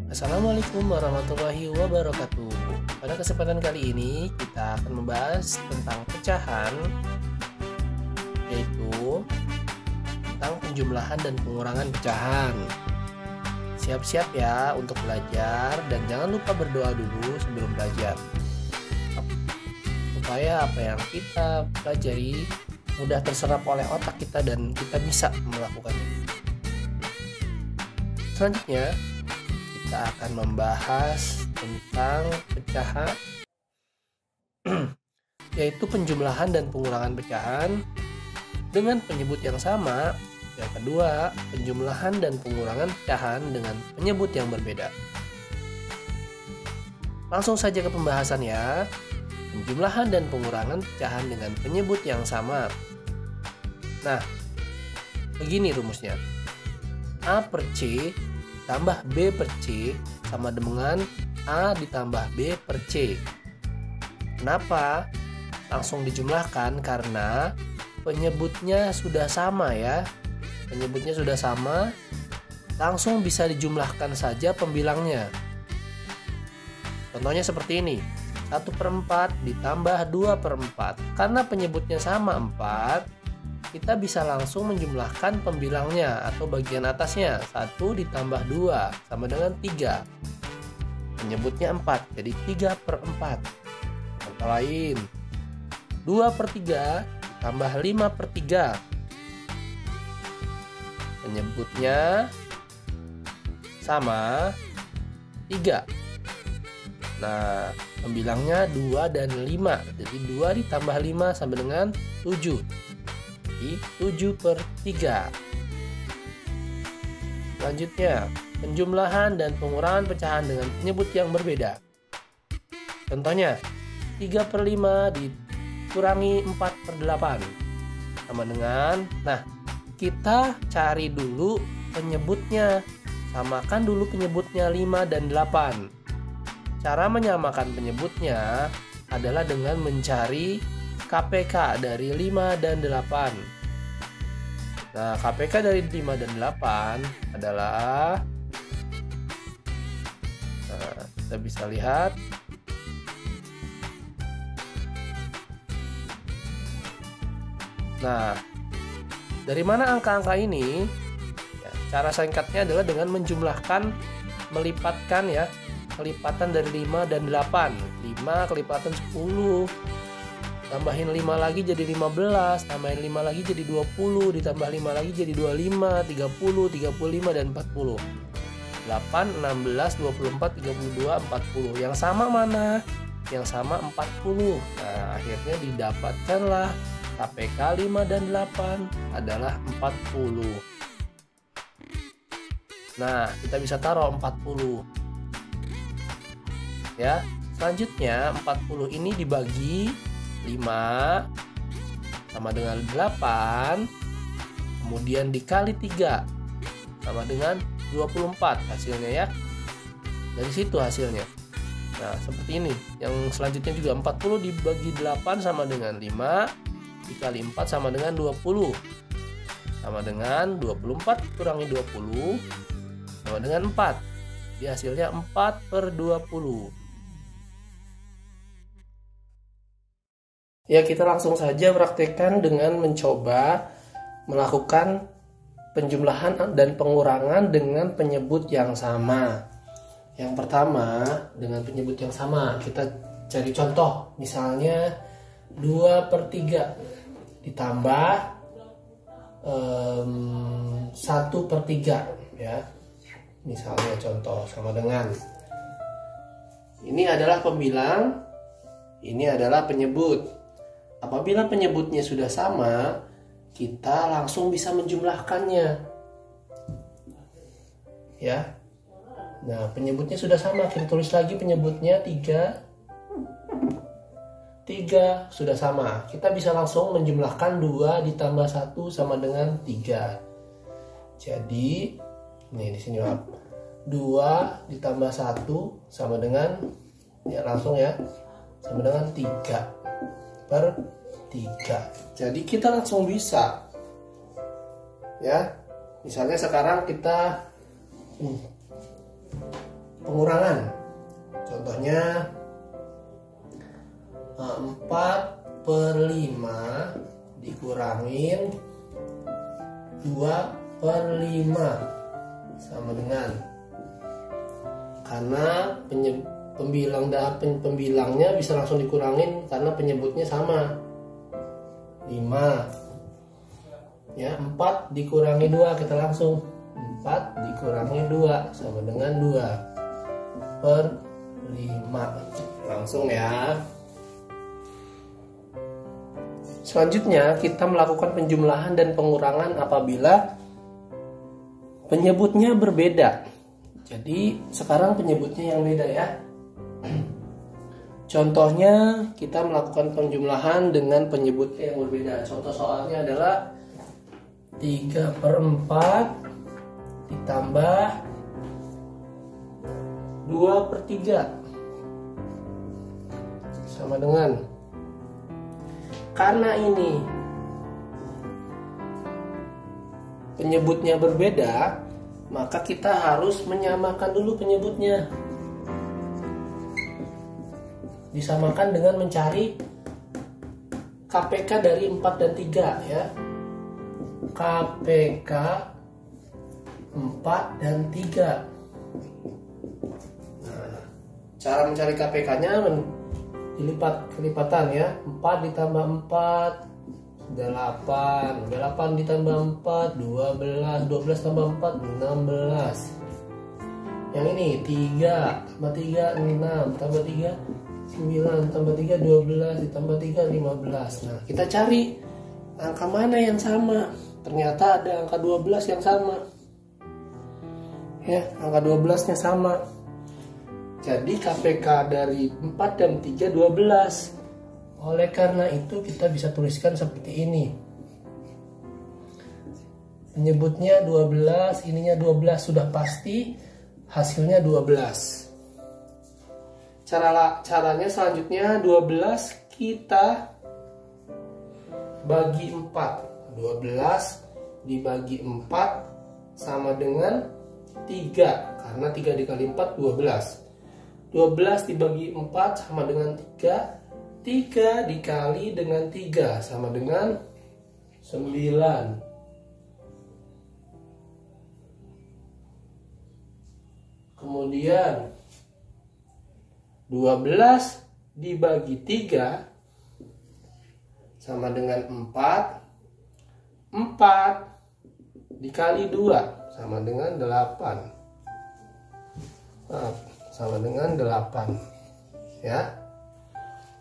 Assalamualaikum warahmatullahi wabarakatuh. Pada kesempatan kali ini kita akan membahas tentang pecahan, yaitu tentang penjumlahan dan pengurangan pecahan. Siap-siap ya untuk belajar dan jangan lupa berdoa dulu sebelum belajar, supaya apa yang kita pelajari mudah terserap oleh otak kita dan kita bisa melakukannya. Selanjutnya kita akan membahas tentang pecahan, yaitu penjumlahan dan pengurangan pecahan dengan penyebut yang sama. Yang kedua, penjumlahan dan pengurangan pecahan dengan penyebut yang berbeda. Langsung saja ke pembahasan ya. Penjumlahan dan pengurangan pecahan dengan penyebut yang sama. Nah, begini rumusnya. A per C tambah B per C sama dengan A ditambah B per C. Kenapa? Langsung dijumlahkan karena penyebutnya sudah sama ya. Penyebutnya sudah sama, langsung bisa dijumlahkan saja pembilangnya. Contohnya seperti ini. 1/4 ditambah 2/4. Karena penyebutnya sama 4, kita bisa langsung menjumlahkan pembilangnya atau bagian atasnya. 1 ditambah 2 sama dengan 3. Penyebutnya 4, jadi 3/4. Contoh lain, 2/3 ditambah 5/3. Penyebutnya sama 3. Nah, pembilangnya 2 dan 5. Jadi 2 ditambah 5 sama dengan 7. 7/3. Selanjutnya, penjumlahan dan pengurangan pecahan dengan penyebut yang berbeda. Contohnya, 3/5 dikurangi 4/8 sama dengan, nah, kita cari dulu penyebutnya. Samakan dulu penyebutnya 5 dan 8. Cara menyamakan penyebutnya adalah dengan mencari KPK dari 5 dan 8. Nah, KPK dari 5 dan 8 adalah, nah, kita bisa lihat nah, dari mana angka-angka ini? Ya, cara singkatnya adalah dengan menjumlahkan, melipatkan ya, kelipatan dari 5 dan 8. 5 kelipatan 10. Tambahin 5 lagi jadi 15, tambahin 5 lagi jadi 20, ditambah 5 lagi jadi 25, 30, 35, dan 40. 8, 16, 24, 32, 40. Yang sama mana? Yang sama 40. Nah, akhirnya didapatkanlah KPK 5 dan 8 adalah 40. Nah, kita bisa taruh 40. Ya, selanjutnya 40 ini dibagi 5 sama dengan 8, kemudian dikali 3 sama dengan 24 hasilnya ya. Dari situ hasilnya. Nah, seperti ini. Yang selanjutnya juga 40 dibagi 8 sama dengan 5, dikali 4 sama dengan 20. Sama dengan 24 kurangi 20 sama dengan 4. Jadi hasilnya 4/20. Ya, kita langsung saja praktekkan dengan mencoba melakukan penjumlahan dan pengurangan dengan penyebut yang sama. Yang pertama, dengan penyebut yang sama, kita cari contoh. Misalnya 2/3 ditambah 1/3 ya. Misalnya contoh sama dengan, ini adalah pembilang, ini adalah penyebut. Apabila penyebutnya sudah sama, kita langsung bisa menjumlahkannya. Ya. Nah, penyebutnya sudah sama, kita tulis lagi penyebutnya 3 sudah sama. Kita bisa langsung menjumlahkan 2 ditambah 1 sama dengan 3. Jadi, nih di sini 2 ditambah 1 sama dengan, ya langsung ya, sama dengan 3/3. Jadi kita langsung bisa ya. Misalnya sekarang kita pengurangan. Contohnya 4/5 dikurangin 2/5 sama dengan, karena pembilangnya bisa langsung dikurangin karena penyebutnya sama, 5 ya. 4 dikurangi 2, kita langsung 4 dikurangi 2 sama dengan 2/5 langsung ya. Selanjutnya kita melakukan penjumlahan dan pengurangan apabila penyebutnya berbeda. Jadi sekarang penyebutnya yang beda ya. Contohnya kita melakukan penjumlahan dengan penyebutnya yang berbeda. Contoh soalnya adalah 3/4 ditambah 2/3 sama dengan, karena ini penyebutnya berbeda, maka kita harus menyamakan dulu penyebutnya. Disamakan dengan mencari KPK dari 4 dan 3 ya. KPK 4 dan 3. Nah, cara mencari KPK-nya kelipatan ya. 4 ditambah 4 8, 8 ditambah 4 12, 12 tambah 4 16. Yang ini 3 tambah 3 6 tambah 3 9 tambah 3 12 ditambah 3 15. Nah, kita cari angka mana yang sama. Ternyata ada angka 12 yang sama. Ya, angka 12-nya sama. Jadi KPK dari 4 dan 3 12. Oleh karena itu kita bisa tuliskan seperti ini. Penyebutnya 12, ininya 12 sudah pasti, hasilnya 12. Caranya selanjutnya 12 kita bagi 4. 12 dibagi 4 sama dengan 3, karena 3 dikali 4 12. 12 dibagi 4 sama dengan 3. 3 dikali dengan 3 sama dengan 9. Kemudian 12 dibagi 3 sama dengan 4. 4 dikali 2 sama dengan 8. Sama dengan 8 ya.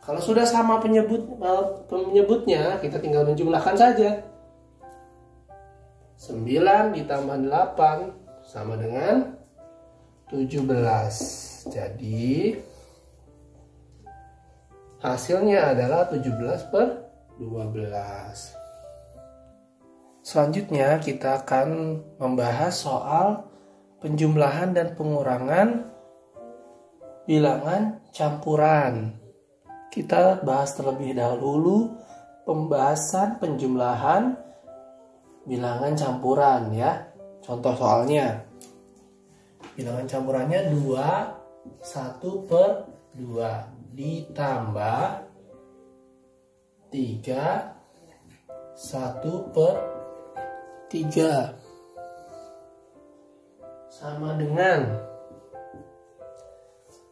Kalau sudah sama penyebutnya, kita tinggal menjumlahkan saja. 9 ditambah 8 sama dengan 17. Jadi hasilnya adalah 17/12. Selanjutnya kita akan membahas soal penjumlahan dan pengurangan bilangan campuran. Kita bahas terlebih dahulu pembahasan penjumlahan bilangan campuran ya. Contoh soalnya, bilangan campurannya 2 1/2 ditambah 3 1/3 sama dengan.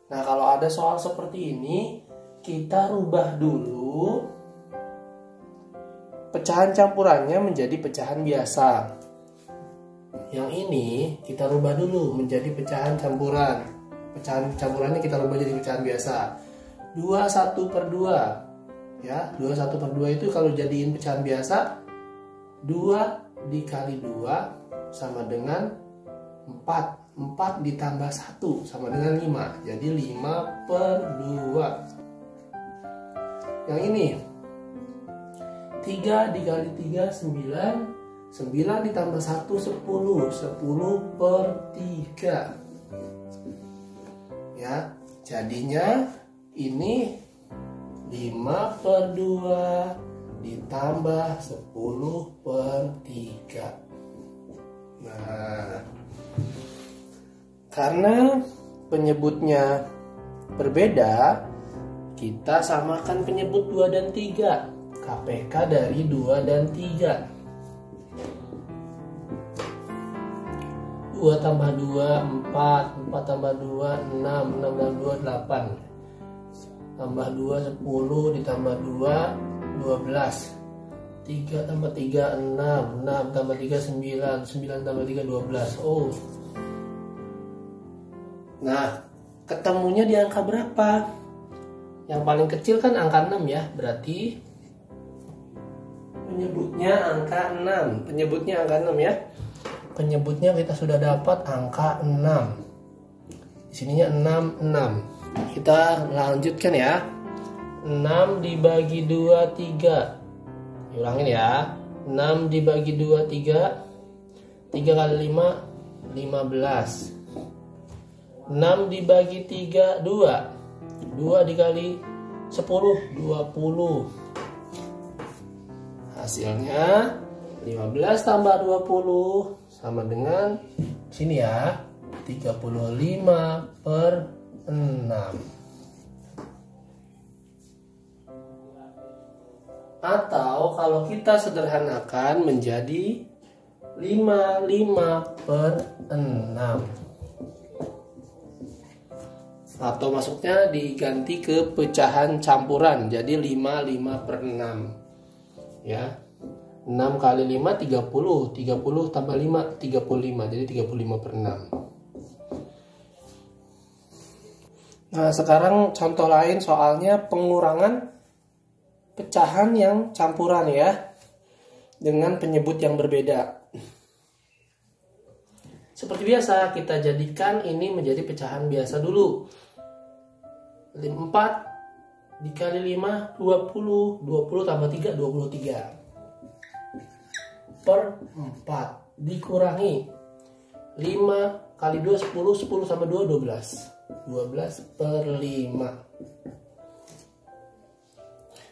Nah, kalau ada soal seperti ini, kita rubah dulu pecahan campurannya menjadi pecahan biasa. Yang ini kita rubah dulu menjadi pecahan campuran. Pecahan campurannya kita rubah jadi pecahan biasa. 2 1/2 ya. 2 1/2 itu kalau jadiin pecahan biasa, 2 dikali 2 sama dengan 4. 4 ditambah 1 sama dengan 5. Jadi 5/2. Yang ini 3 dikali 3 9. 9 ditambah 1 10. 10/3. Ya, jadinya ini 5/2 ditambah 10/3. Nah, karena penyebutnya berbeda, kita samakan penyebut 2 dan 3. KPK dari 2 dan 3. 2 tambah 2, 4. 4 tambah 2, 6. 6 tambah 2, 8. Tambah 2, 10. Ditambah 2, 12. 3 tambah 3, 6. 6 tambah 3, 9. 9 tambah 3, 12. Oh. Nah, ketemunya di angka berapa? Yang paling kecil kan angka 6 ya. Berarti penyebutnya angka 6. Penyebutnya angka 6 ya. Penyebutnya kita sudah dapat angka 6. Di sininya 6, 6. Kita lanjutkan ya. 6 dibagi 2, 3. Ulangin ya. 6 dibagi 2, 3. 3 kali 5, 15. 6 dibagi 3, 2. 2 dikali 10, 20. Hasilnya 15 tambah 20 sama dengan sini ya, 35/6. Atau kalau kita sederhanakan menjadi 55/6. Atau masuknya diganti ke pecahan campuran, jadi 55/6 ya. 6 kali 5 30, 30 tambah 5 35, jadi 35/6. Nah, sekarang contoh lain, soalnya pengurangan pecahan yang campuran ya, dengan penyebut yang berbeda. Seperti biasa, kita jadikan ini menjadi pecahan biasa dulu. 4 dikali 5, 20. 20 tambah 3, 23. Per 4 dikurangi 5 kali 2, 10. 10 tambah 2, 12. 12/5.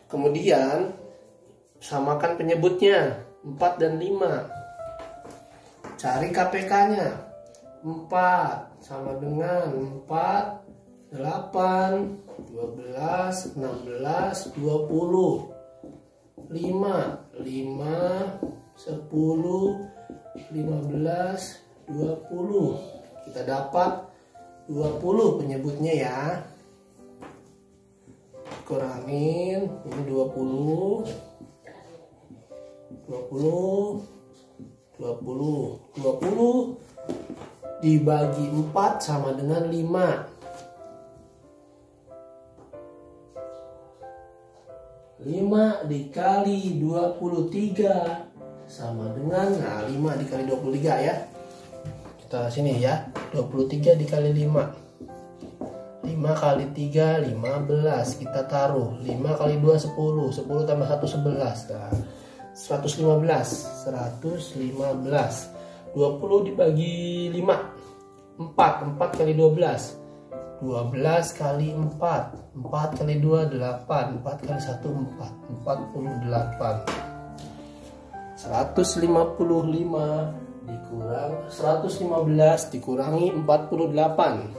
Kemudian samakan penyebutnya 4 dan 5. Cari KPK-nya. 4 sama dengan 4, 8, 12, 16, 20. 5, 10, 15, 20. Kita dapat 20 penyebutnya ya. Kurangin ini 20 dibagi 4 sama dengan 5. 5 dikali 23 sama dengan 5 dikali 23 ya. Kita sini ya. 23 dikali 5. 5 kali 3 15. Kita taruh 5 kali 2 10. 10 tambah 1 11. Nah, 115. 115. 20 dibagi 5. 4. 4 kali 12. 12 kali 4. 4 kali 2 8. 4 kali 1 4. 48. 155 dikurang 115 dikurangi 48.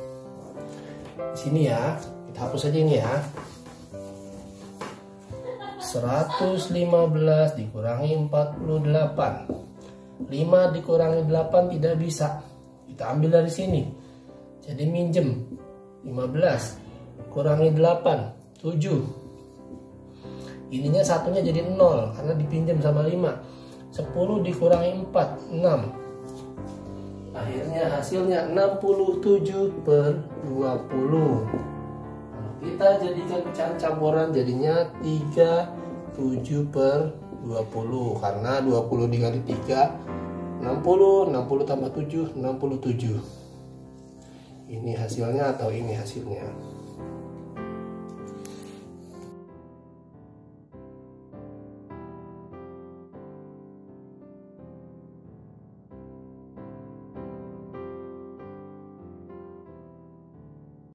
Di sini ya, kita hapus aja ini ya. 115 dikurangi 48. 5 dikurangi 8 tidak bisa. Kita ambil dari sini. Jadi minjem 15 kurangi 8 7. Ininya satunya jadi 0 karena dipinjam sama 5. 10 dikurangi 4 6. Akhirnya hasilnya 67/20. Kita jadikan pecahan campuran jadinya 37/20 karena 20 dikali 3 60. 60 tambah 7 67. Ini hasilnya atau ini hasilnya?